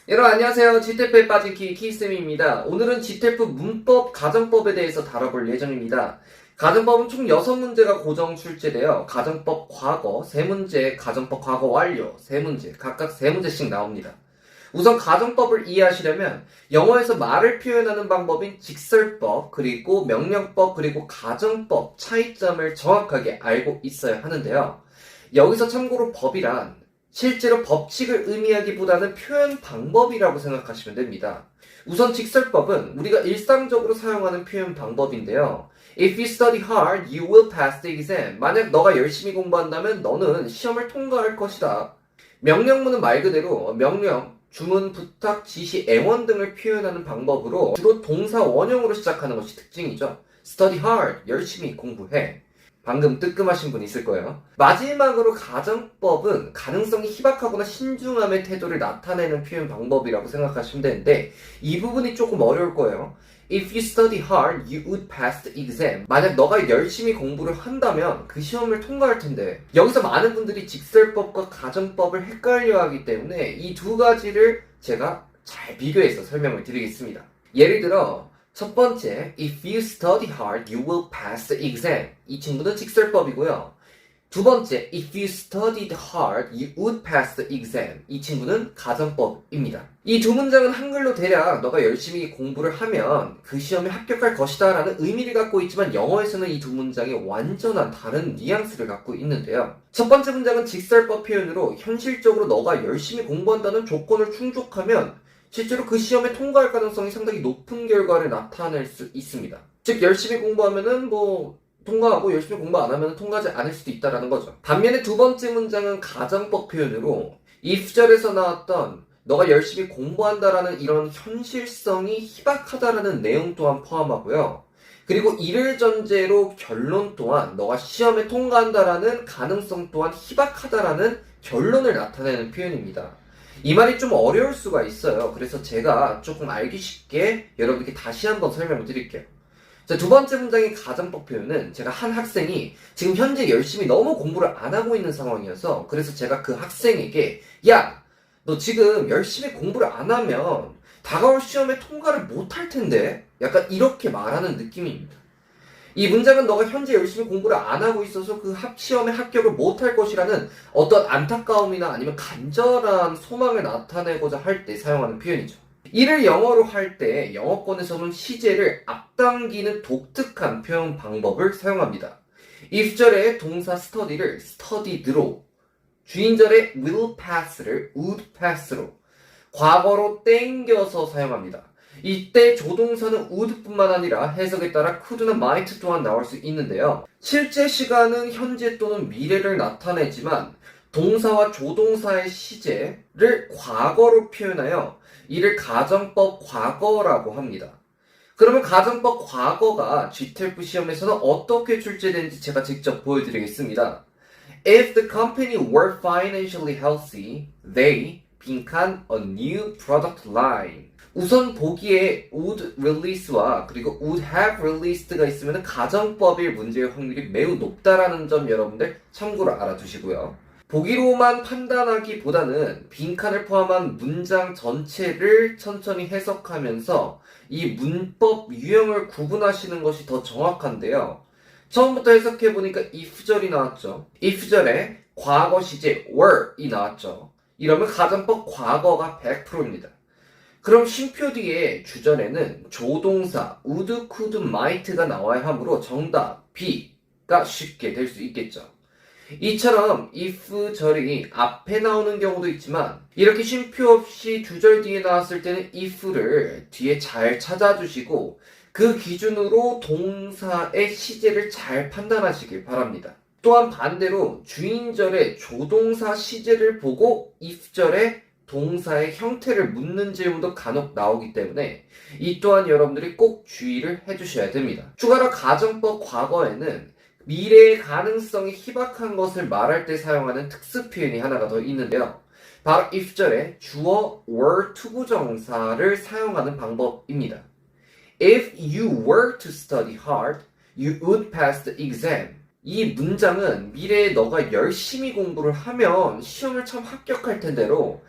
여러분 안녕하세요. GTF에 빠진 키쌤입니다. 오늘은 GTF 문법, 가정법에 대해서 다뤄볼 예정입니다. 가정법은 총 6문제가 고정 출제되어 가정법 과거 3문제, 가정법 과거 완료 3문제, 각각 3문제씩 나옵니다. 우선 가정법을 이해하시려면 영어에서 말을 표현하는 방법인 직설법, 그리고 명령법, 그리고 가정법 차이점을 정확하게 알고 있어야 하는데요. 여기서 참고로 법이란 실제로 법칙을 의미하기보다는 표현 방법이라고 생각하시면 됩니다. 우선 직설법은 우리가 일상적으로 사용하는 표현 방법인데요. If you study hard, you will pass the exam. 만약 너가 열심히 공부한다면 너는 시험을 통과할 것이다. 명령문은 말 그대로 명령, 주문, 부탁, 지시, 애원 등을 표현하는 방법으로 주로 동사 원형으로 시작하는 것이 특징이죠. Study hard, 열심히 공부해. 방금 뜨끔하신 분 있을 거예요. 마지막으로 가정법은 가능성이 희박하거나 신중함의 태도를 나타내는 표현 방법이라고 생각하시면 되는데 이 부분이 조금 어려울 거예요. If you study hard, you would pass the exam. 만약 너가 열심히 공부를 한다면 그 시험을 통과할 텐데 여기서 많은 분들이 직설법과 가정법을 헷갈려 하기 때문에 이 두 가지를 제가 잘 비교해서 설명을 드리겠습니다. 예를 들어 첫 번째, if you study hard, you will pass the exam. 이 친구는 직설법이고요. 두 번째, if you studied hard, you would pass the exam. 이 친구는 가정법입니다. 이 두 문장은 한글로 대략 너가 열심히 공부를 하면 그 시험에 합격할 것이다 라는 의미를 갖고 있지만 영어에서는 이 두 문장이 완전한 다른 뉘앙스를 갖고 있는데요. 첫 번째 문장은 직설법 표현으로 현실적으로 너가 열심히 공부한다는 조건을 충족하면 실제로 그 시험에 통과할 가능성이 상당히 높은 결과를 나타낼 수 있습니다. 즉 열심히 공부하면은 통과하고 열심히 공부 안 하면 통과하지 않을 수도 있다라는 거죠. 반면에 두 번째 문장은 가정법 표현으로 if절에서 나왔던 너가 열심히 공부한다라는 이런 현실성이 희박하다라는 내용 또한 포함하고요. 그리고 이를 전제로 결론 또한 너가 시험에 통과한다라는 가능성 또한 희박하다라는 결론을 나타내는 표현입니다. 이 말이 좀 어려울 수가 있어요. 그래서 제가 조금 알기 쉽게 여러분께 다시 한번 설명을 드릴게요. 자, 두 번째 문장의 가정법 표현은 제가 한 학생이 지금 현재 열심히 너무 공부를 안 하고 있는 상황이어서 그래서 제가 그 학생에게 야, 너 지금 열심히 공부를 안 하면 다가올 시험에 통과를 못할 텐데 약간 이렇게 말하는 느낌입니다. 이 문장은 너가 현재 열심히 공부를 안 하고 있어서 그 시험에 합격을 못할 것이라는 어떤 안타까움이나 아니면 간절한 소망을 나타내고자 할 때 사용하는 표현이죠. 이를 영어로 할 때 영어권에서는 시제를 앞당기는 독특한 표현 방법을 사용합니다. if절의 동사 study를 studied로, 주인절의 will pass를 would pass로, 과거로 땡겨서 사용합니다. 이때 조동사는 would뿐만 아니라 해석에 따라 could나 might 또한 나올 수 있는데요. 실제 시간은 현재 또는 미래를 나타내지만 동사와 조동사의 시제를 과거로 표현하여 이를 가정법 과거라고 합니다. 그러면 가정법 과거가 GTF 시험에서는 어떻게 출제되는지 제가 직접 보여드리겠습니다. If the company were financially healthy, they 빈칸 a new product line. 우선 보기에 would release와 그리고 would have released가 있으면 가정법일 문제의 확률이 매우 높다라는 점 여러분들 참고로 알아두시고요. 보기로만 판단하기보다는 빈칸을 포함한 문장 전체를 천천히 해석하면서 이 문법 유형을 구분하시는 것이 더 정확한데요. 처음부터 해석해보니까 if절이 나왔죠. if절에 과거 시제 were이 나왔죠. 이러면 가정법 과거가 100%입니다. 그럼 쉼표 뒤에 주절에는 조동사 would, could, might가 나와야 하므로 정답 B가 쉽게 될 수 있겠죠. 이처럼 if절이 앞에 나오는 경우도 있지만 이렇게 쉼표 없이 주절 뒤에 나왔을 때는 if를 뒤에 잘 찾아주시고 그 기준으로 동사의 시제를 잘 판단하시길 바랍니다. 또한 반대로 주인절의 조동사 시제를 보고 if절의 동사의 형태를 묻는 질문도 간혹 나오기 때문에 이 또한 여러분들이 꼭 주의를 해주셔야 됩니다. 추가로 가정법 과거에는 미래의 가능성이 희박한 것을 말할 때 사용하는 특수 표현이 하나가 더 있는데요. 바로 if절에 주어 were 투부정사를 사용하는 방법입니다. If you were to study hard, you would pass the exam. 이 문장은 미래에 너가 열심히 공부를 하면 시험을 참 합격할 텐데로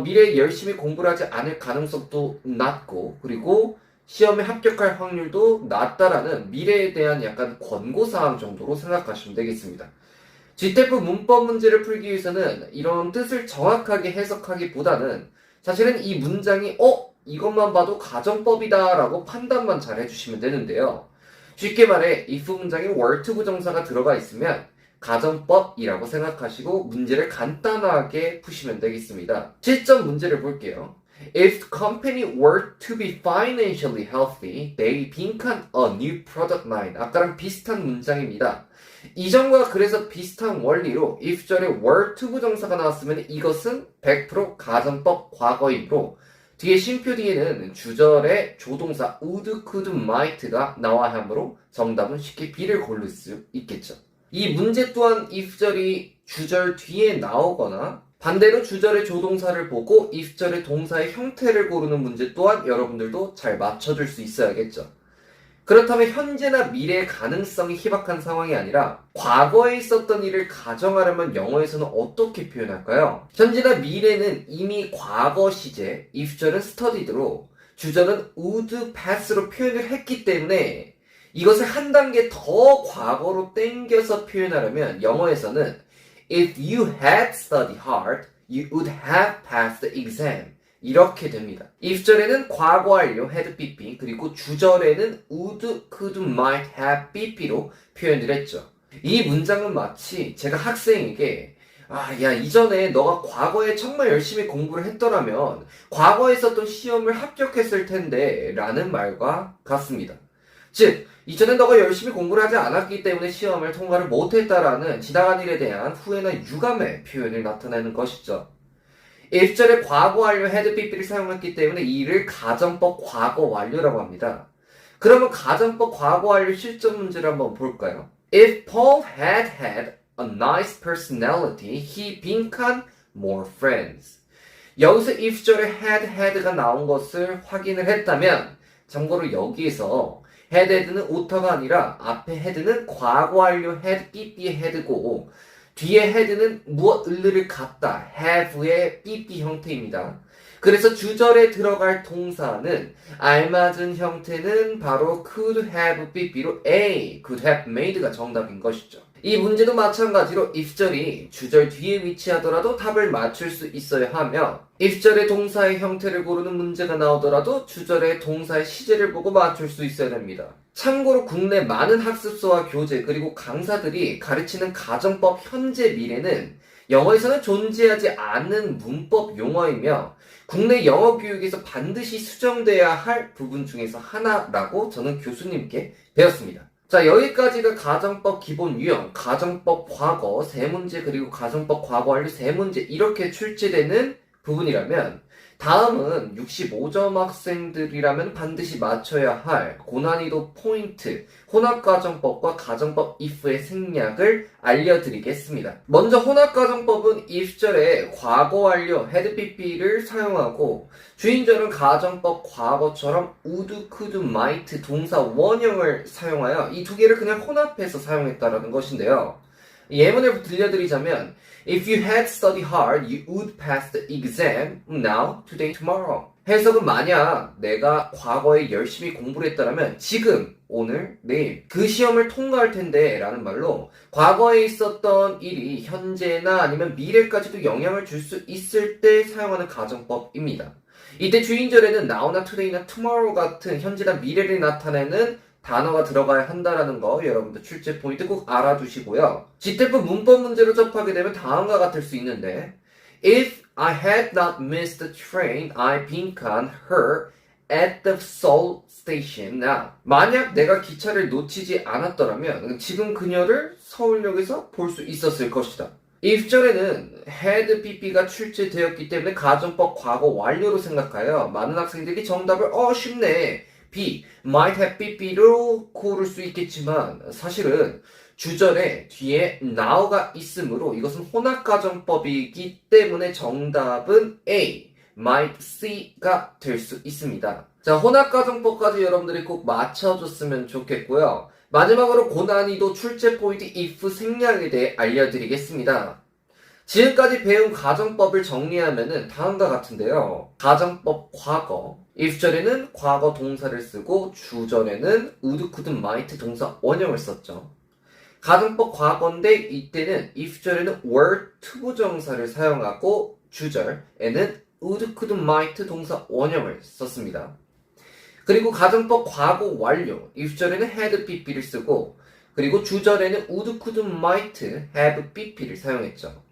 미래에 열심히 공부를 하지 않을 가능성도 낮고, 그리고 시험에 합격할 확률도 낮다라는 미래에 대한 약간 권고사항 정도로 생각하시면 되겠습니다. GTF 문법 문제를 풀기 위해서는 이런 뜻을 정확하게 해석하기보다는 사실은 이 문장이 이것만 봐도 가정법이다 라고 판단만 잘 해주시면 되는데요. 쉽게 말해 if 문장에 were to 부정사가 들어가 있으면 가정법이라고 생각하시고 문제를 간단하게 푸시면 되겠습니다. 실전 문제를 볼게요. If the company were to be financially healthy, they 빈칸 a new product line. 아까랑 비슷한 문장입니다. 이전과 그래서 비슷한 원리로 if절에 were to 부정사가 나왔으면 이것은 100% 가정법 과거이므로 뒤에 쉼표 뒤에는 주절의 조동사 would, could, might가 나와야 하므로 정답은 쉽게 B를 고를 수 있겠죠. 이 문제 또한 if절이 주절 뒤에 나오거나 반대로 주절의 조동사를 보고 if절의 동사의 형태를 고르는 문제 또한 여러분들도 잘 맞춰줄 수 있어야겠죠. 그렇다면 현재나 미래의 가능성이 희박한 상황이 아니라 과거에 있었던 일을 가정하려면 영어에서는 어떻게 표현할까요? 현재나 미래는 이미 과거 시제, if절은 studied로 주절은 would, pass로 표현을 했기 때문에 이것을 한 단계 더 과거로 땡겨서 표현하려면 영어에서는 If you had studied hard, you would have passed the exam. 이렇게 됩니다. if절에는 과거 완료 had pp 그리고 주절에는 would, could, might have pp로 표현을 했죠. 이 문장은 마치 제가 학생에게 야 이전에 너가 과거에 정말 열심히 공부를 했더라면 과거에 있었던 시험을 합격했을 텐데 라는 말과 같습니다. 즉 이전에 너가 열심히 공부를 하지 않았기 때문에 시험을 통과를 못했다라는 지나간 일에 대한 후회나 유감의 표현을 나타내는 것이죠. if절에 과거 완료 had pp를 사용했기 때문에 이를 가정법 과거 완료라고 합니다. 그러면 가정법 과거 완료 실전 문제를 한번 볼까요? If Paul had had a nice personality, he 빈칸 more friends. 여기서 if절에 had가 나온 것을 확인을 했다면 참고로 여기에서 had는 오타가 아니라 앞에 had는 과거 완료 had pp의 had고 뒤에 had는 무엇을를 갖다 have의 pp 형태입니다. 그래서 주절에 들어갈 동사는 알맞은 형태는 바로 could have pp로 A, could have made가 정답인 것이죠. 이 문제도 마찬가지로 if절이 주절 뒤에 위치하더라도 답을 맞출 수 있어야 하며 if절의 동사의 형태를 고르는 문제가 나오더라도 주절의 동사의 시제를 보고 맞출 수 있어야 됩니다. 참고로 국내 많은 학습서와 교재 그리고 강사들이 가르치는 가정법 현재 미래는 영어에서는 존재하지 않는 문법 용어이며 국내 영어 교육에서 반드시 수정돼야 할 부분 중에서 하나라고 저는 교수님께 배웠습니다. 자, 여기까지가 가정법 기본 유형, 가정법 과거 3문제 그리고 가정법 과거 완료 3문제 이렇게 출제되는 부분이라면 다음은 65점 학생들이라면 반드시 맞춰야 할 고난이도 포인트, 혼합가정법과 가정법 if의 생략을 알려드리겠습니다. 먼저 혼합가정법은 if절에 과거 완료 had pp를 사용하고 주인절은 가정법 과거처럼 would, could, might 동사 원형을 사용하여 이 두 개를 그냥 혼합해서 사용했다라는 것인데요. 예문을 들려드리자면 If you had studied hard, you would pass the exam now, today, tomorrow. 해석은 만약 내가 과거에 열심히 공부를 했다면 지금, 오늘, 내일 그 시험을 통과할 텐데 라는 말로 과거에 있었던 일이 현재나 아니면 미래까지도 영향을 줄 수 있을 때 사용하는 가정법입니다. 이때 주인절에는 now나 today나 tomorrow 같은 현재나 미래를 나타내는 단어가 들어가야 한다라는 거 여러분들 출제 포인트 꼭 알아두시고요. GTF 문법 문제로 접하게 되면 다음과 같을 수 있는데 If I had not missed the train, I 빈칸 her at the Seoul station now. 만약 내가 기차를 놓치지 않았더라면 지금 그녀를 서울역에서 볼 수 있었을 것이다. if절에는 had pp가 출제되었기 때문에 가정법 과거 완료로 생각하여 많은 학생들이 정답을 쉽네 B, might have pp로 고를 수 있겠지만 사실은 주절에 뒤에 now가 있으므로 이것은 혼합가정법이기 때문에 정답은 A, might C가 될 수 있습니다. 자, 혼합가정법까지 여러분들이 꼭 맞춰줬으면 좋겠고요. 마지막으로 고난이도 출제 포인트 if 생략에 대해 알려드리겠습니다. 지금까지 배운 가정법을 정리하면은 다음과 같은데요. 가정법 과거. if절에는 과거 동사를 쓰고 주절에는 would, could, might 동사 원형을 썼죠. 가정법 과거인데 이때는 if절에는 were, 투부정사를 사용하고 주절에는 would, could, might 동사 원형을 썼습니다. 그리고 가정법 과거 완료. if절에는 had, pp를 쓰고 그리고 주절에는 would, could, might, have, pp를 사용했죠.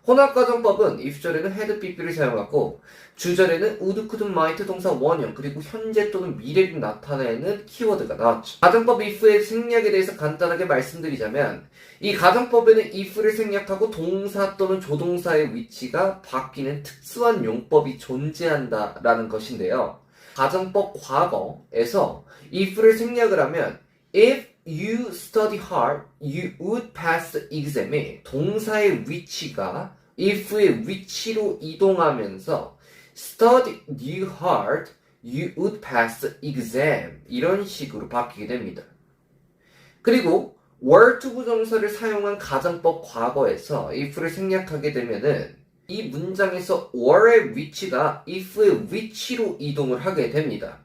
혼합가정법은 if절에는 had, pp를 사용하고 주절에는 would, could, might 동사 원형 그리고 현재 또는 미래를 나타내는 키워드가 나왔죠. 가정법 if의 생략에 대해서 간단하게 말씀드리자면 이 가정법에는 if를 생략하고 동사 또는 조동사의 위치가 바뀌는 특수한 용법이 존재한다라는 것인데요. 가정법 과거에서 if를 생략을 하면 if you study hard, you would pass the exam에 동사의 위치가 if의 위치로 이동하면서 study hard, you would pass the exam 이런 식으로 바뀌게 됩니다. 그리고 were 투부정사를 사용한 가정법 과거에서 if를 생략하게 되면은 이 문장에서 were의 위치가 if의 위치로 이동을 하게 됩니다.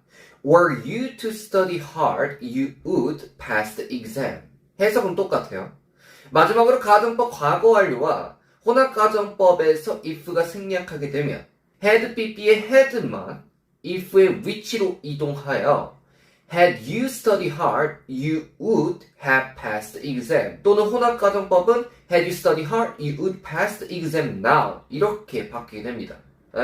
Were you to study hard, you would pass the exam. 해석은 똑같아요. 마지막으로 가정법 과거 완료와 혼합가정법에서 if가 생략하게 되면 had, pp의 had만 if의 위치로 이동하여 had you study hard, you would have passed the exam. 또는 혼합가정법은 had you study hard, you would pass the exam now. 이렇게 바뀌게 됩니다.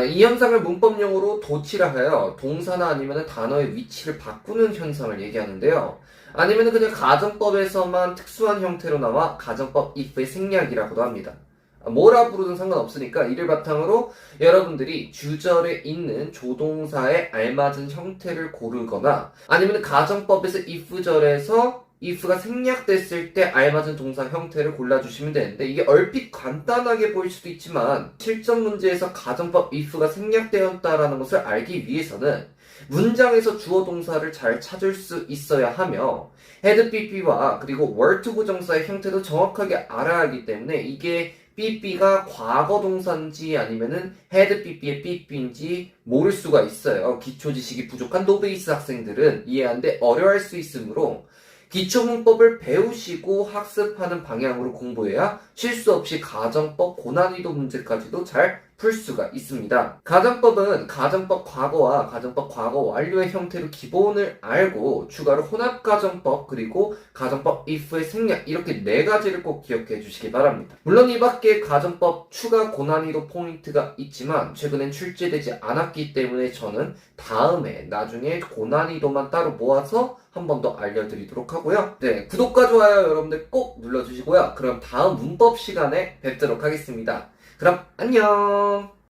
이 현상을 문법용어로 도치라 하여 동사나 아니면 단어의 위치를 바꾸는 현상을 얘기하는데요. 아니면 그냥 가정법에서만 특수한 형태로 나와 가정법 if의 생략이라고도 합니다. 뭐라 부르든 상관없으니까 이를 바탕으로 여러분들이 주절에 있는 조동사에 알맞은 형태를 고르거나 아니면 가정법에서 if절에서 if가 생략됐을 때 알맞은 동사 형태를 골라주시면 되는데 이게 얼핏 간단하게 보일 수도 있지만 실전 문제에서 가정법 if가 생략되었다라는 것을 알기 위해서는 문장에서 주어 동사를 잘 찾을 수 있어야 하며 had, pp와 그리고 were 투부정사의 형태도 정확하게 알아야 하기 때문에 이게 pp가 과거 동사인지 아니면은 had, pp의 pp인지 모를 수가 있어요. 기초 지식이 부족한 노베이스 학생들은 이해하는데 어려워할 수 있으므로 기초문법을 배우시고 학습하는 방향으로 공부해야 실수 없이 가정법 고난이도 문제까지도 잘 풀 수가 있습니다. 가정법은 가정법 과거와 가정법 과거 완료의 형태로 기본을 알고 추가로 혼합가정법 그리고 가정법 if의 생략 이렇게 네 가지를 꼭 기억해 주시기 바랍니다. 물론 이 밖에 가정법 추가 고난이도 포인트가 있지만 최근엔 출제되지 않았기 때문에 저는 다음에 나중에 고난이도만 따로 모아서 한 번 더 알려드리도록 하고요. 네, 구독과 좋아요 여러분들 꼭 눌러주시고요. 그럼 다음 문법 시간에 뵙도록 하겠습니다. 그럼 안녕!